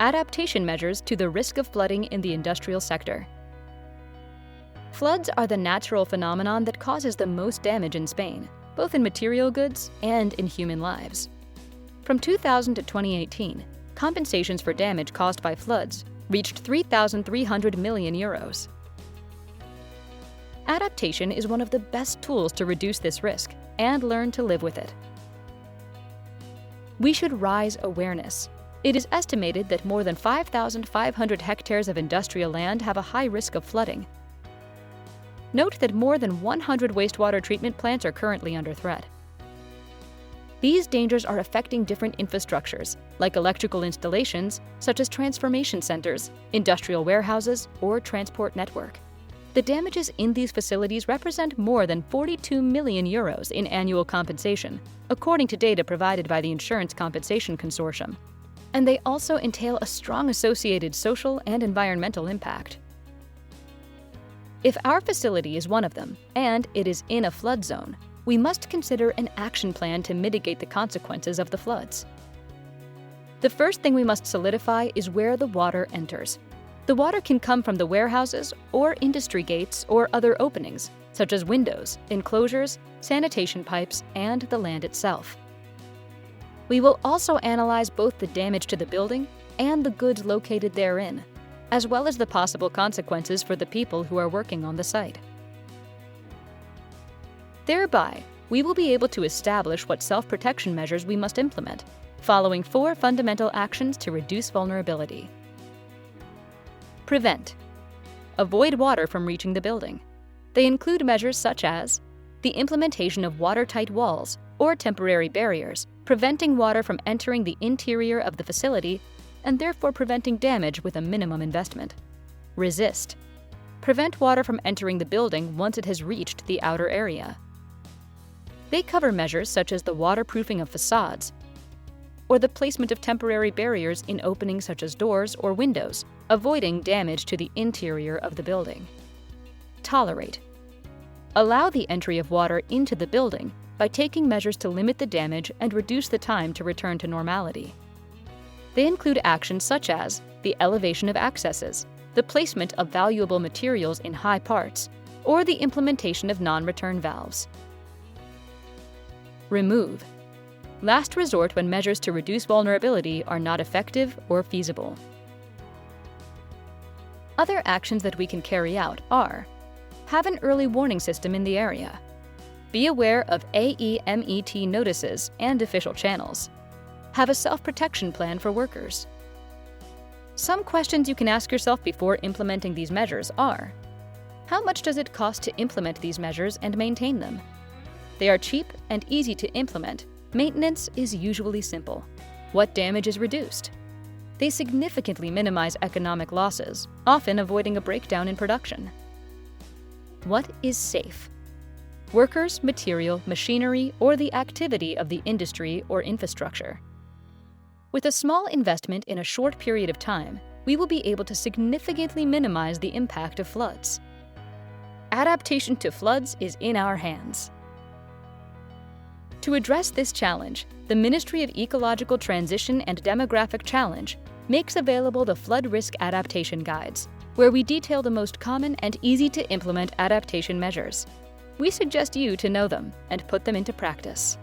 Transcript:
adaptation measures to the risk of flooding in the industrial sector. Floods are the natural phenomenon that causes the most damage in Spain, both in material goods and in human lives. From 2000 to 2018, compensations for damage caused by floods reached 3,300 million euros. Adaptation is one of the best tools to reduce this risk and learn to live with it. We should raise awareness. It is estimated that more than 5,500 hectares of industrial land have a high risk of flooding. Note that more than 100 wastewater treatment plants are currently under threat. These dangers are affecting different infrastructures, like electrical installations, such as transformation centers, industrial warehouses, or transport network. The damages in these facilities represent more than 42 million euros in annual compensation, according to data provided by the Insurance Compensation Consortium. And they also entail a strong associated social and environmental impact. If our facility is one of them, and it is in a flood zone, we must consider an action plan to mitigate the consequences of the floods. The first thing we must solidify is where the water enters. The water can come from the warehouses or industry gates or other openings, such as windows, enclosures, sanitation pipes, and the land itself. We will also analyze both the damage to the building and the goods located therein, as well as the possible consequences for the people who are working on the site. Thereby, we will be able to establish what self-protection measures we must implement, following 4 fundamental actions to reduce vulnerability. Prevent. Avoid water from reaching the building. They include measures such as the implementation of watertight walls or temporary barriers, preventing water from entering the interior of the facility and therefore preventing damage with a minimum investment. Resist. Prevent water from entering the building once it has reached the outer area. They cover measures such as the waterproofing of facades or the placement of temporary barriers in openings such as doors or windows, avoiding damage to the interior of the building. Tolerate. Allow the entry of water into the building by taking measures to limit the damage and reduce the time to return to normality. They include actions such as the elevation of accesses, the placement of valuable materials in high parts, or the implementation of non-return valves. Remove. Last resort when measures to reduce vulnerability are not effective or feasible. Other actions that we can carry out are: have an early warning system in the area. Be aware of AEMET notices and official channels. Have a self-protection plan for workers. Some questions you can ask yourself before implementing these measures are: how much does it cost to implement these measures and maintain them? They are cheap and easy to implement. Maintenance is usually simple. What damage is reduced? They significantly minimize economic losses, often avoiding a breakdown in production. What is safe? Workers, material, machinery, or the activity of the industry or infrastructure. With a small investment in a short period of time, we will be able to significantly minimize the impact of floods. Adaptation to floods is in our hands. To address this challenge, the Ministry of Ecological Transition and Demographic Challenge makes available the Flood Risk Adaptation Guides, where we detail the most common and easy-to-implement adaptation measures. We suggest you to know them and put them into practice.